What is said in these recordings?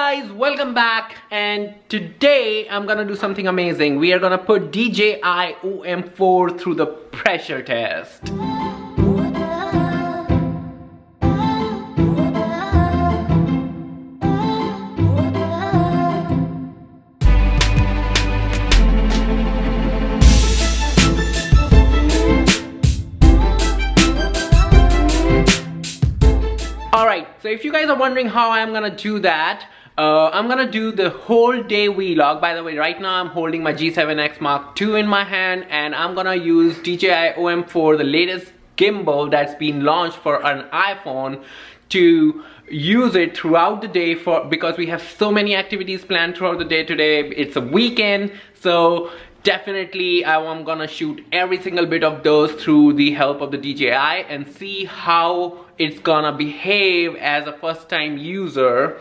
guys, welcome back, and today I'm gonna do something amazing. We are gonna put DJIOM4 through the pressure test. Alright, so if you guys are wondering how I'm gonna do that, I'm gonna do the whole day vlog. By the way, right now I'm holding my G7X Mark II in my hand, and I'm gonna use DJIOM4, the latest gimbal that's been launched for an iPhone, to use it throughout the day because we have so many activities planned throughout the day today. It's a weekend, so definitely I'm gonna shoot every single bit of those through the help of the DJI and see how it's gonna behave as a first-time user,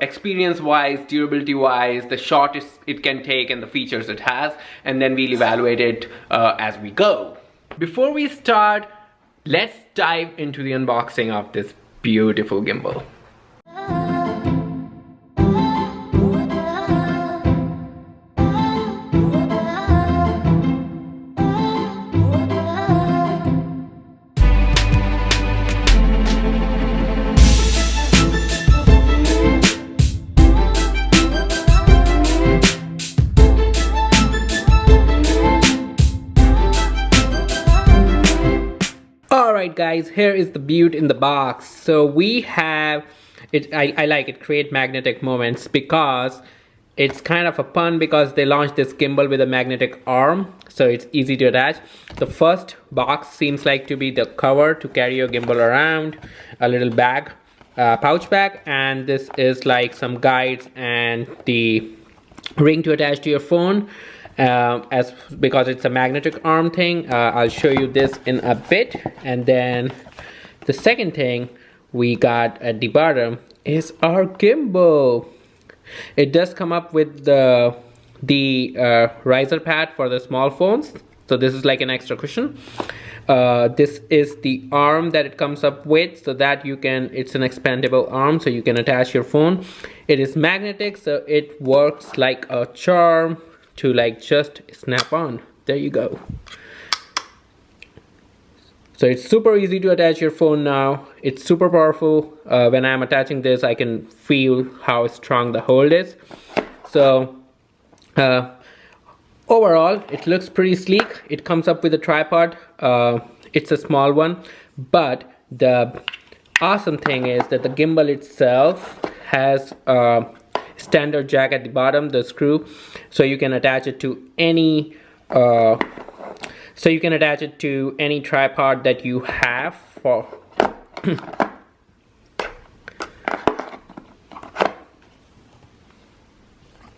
experience-wise, durability-wise, the shot it can take and the features it has, and then we'll evaluate it as we go. Before we start, let's dive into the unboxing of this beautiful gimbal. Alright guys, here is the beaut in the box. So we have it. I like it, create magnetic moments, because it's kind of a pun because they launched this gimbal with a magnetic arm, so it's easy to attach. The first box seems like to be the cover to carry your gimbal around, a little bag, pouch bag, and this is like some guides and the ring to attach to your phone. Because it's a magnetic arm thing. I'll show you this in a bit. And then the second thing we got at the bottom is our gimbal. It does come up with the riser pad for the small phones, so this is like an extra cushion. This is the arm that it comes up with, so that it's an expandable arm, so you can attach your phone. It is magnetic, so it works like a charm to like just snap on. There you go. So it's super easy to attach your phone now. It's super powerful. When I'm attaching this, I can feel how strong the hold is. So overall, it looks pretty sleek. It comes up with a tripod. It's a small one, but the awesome thing is that the gimbal itself has standard jack at the bottom, the screw, so you can attach it to any tripod that you have for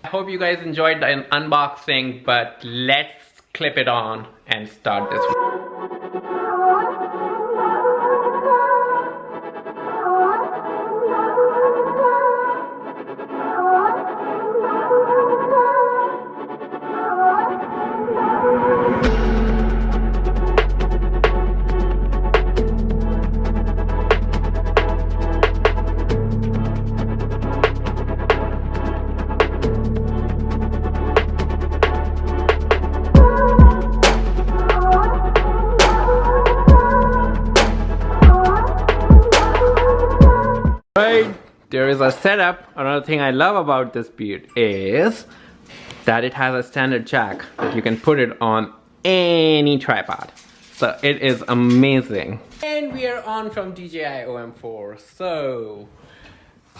I hope you guys enjoyed the unboxing, but let's clip it on and start this one. There is a setup. Another thing I love about this beard is that it has a standard jack that you can put it on any tripod. So it is amazing. And we are on from DJIOM4. So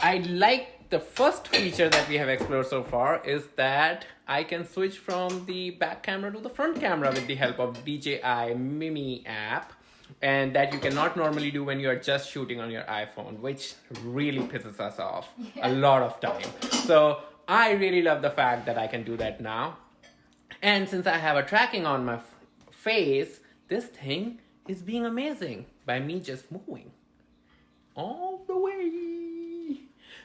I like the first feature that we have explored so far is that I can switch from the back camera to the front camera with the help of DJI Mini app. And that you cannot normally do when you are just shooting on your iPhone, which really pisses us off a lot of time. So I really love the fact that I can do that now. And since I have a tracking on my face, this thing is being amazing by me just moving all the way.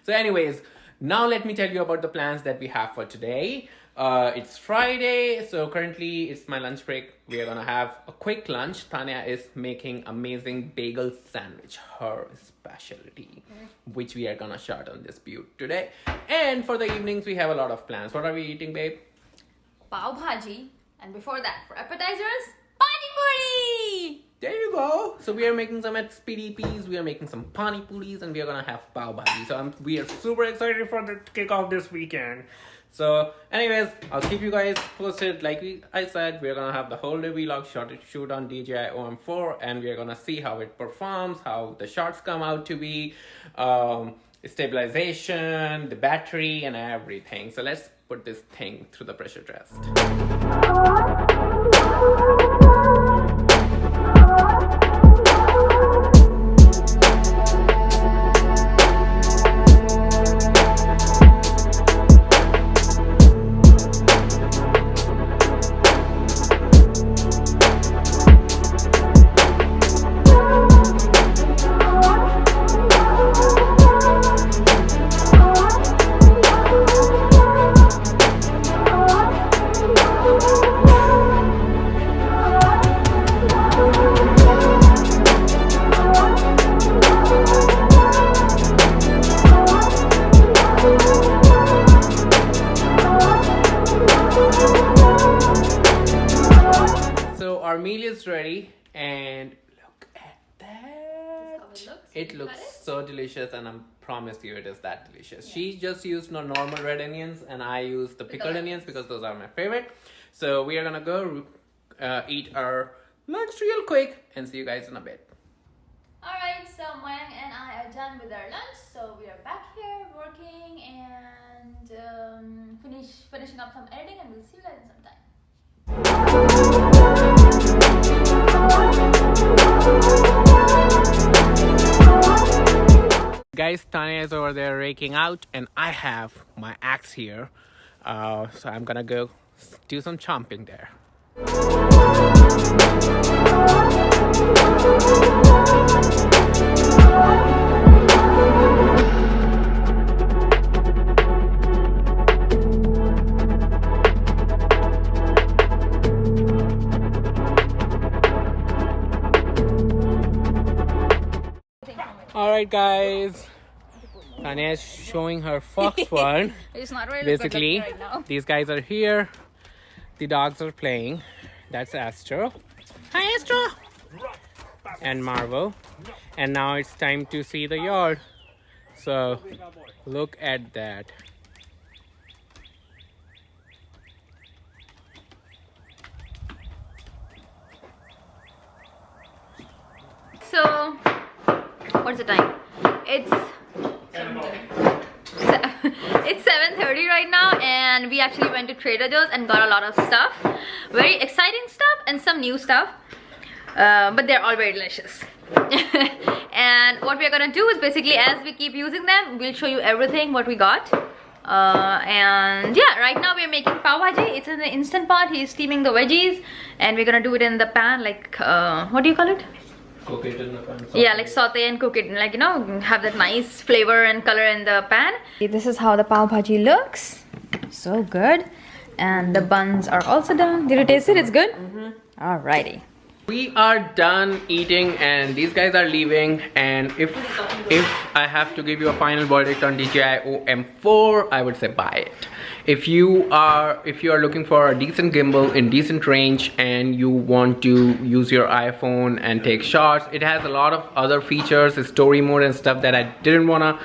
So anyways, now let me tell you about the plans that we have for today. It's Friday, so currently it's my lunch break. We are gonna have a quick lunch. Tanya is making amazing bagel sandwich, her specialty, which we are gonna shot on this beaut today. And for the evenings, we have a lot of plans. What are we eating, babe? Pav bhaji, and before that, for appetizers, pani puri. There you go. So we are making some at Speedy Peas, we are making some pani puris, and we are gonna have pav bhaji. So we are super excited for the kickoff this weekend. So anyways, I'll keep you guys posted. Like I said, we're gonna have the whole day vlog shoot on DJIOM4, and we're gonna see how it performs, how the shots come out to be, stabilization, the battery, and everything. So let's put this thing through the pressure test. Our meal is ready, and look at that. It looks so delicious, and I promise you it is that delicious. Yeah. She just used no normal red onions, and I used the pickled onions because those are my favorite. So we are gonna go eat our lunch real quick and see you guys in a bit. Alright, so Mayank and I are done with our lunch, so we are back here working and finishing up some editing, and we'll see you guys in some time. Guys, Tanya is over there raking out, and I have my axe here, so I'm gonna go do some chomping there. Alright guys, Tanya is showing her fox fun. It's not really basically right now. These guys are here, the dogs are playing. That's Astro. Hi Astro! And Marvel. And now it's time to see the yard. So look at that. So what's the time? It's 7:30 right now, and we actually went to Trader Joe's and got a lot of stuff, very exciting stuff and some new stuff, but they're all very delicious. And what we're gonna do is basically, as we keep using them, we'll show you everything what we got. And yeah, right now we're making pav bhaji. It's in the instant pot. He's steaming the veggies, and we're gonna do it in the pan, like what do you call it? Cook it in the pan. Yeah, like saute and cook it, like, you know, have that nice flavor and color in the pan. This is how the pav bhaji looks. So good. And the buns are also done. Did you taste it? It's good? Alrighty. We are done eating, and these guys are leaving. And if I have to give you a final verdict on DJIOM4, I would say buy it. If you are looking for a decent gimbal in decent range and you want to use your iPhone and take shots, it has a lot of other features, story mode and stuff that I didn't want to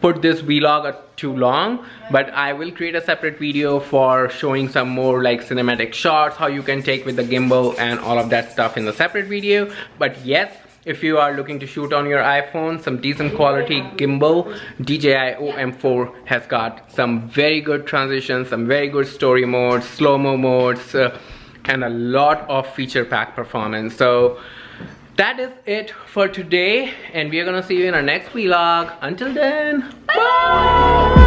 put this vlog too long, but I will create a separate video for showing some more like cinematic shots, how you can take with the gimbal and all of that stuff in the separate video. But yes, if you are looking to shoot on your iPhone, some decent quality gimbal, DJIOM4 has got some very good transitions, some very good story modes, slow-mo modes, and a lot of feature pack performance. So that is it for today, and we are gonna see you in our next vlog. Until then, bye!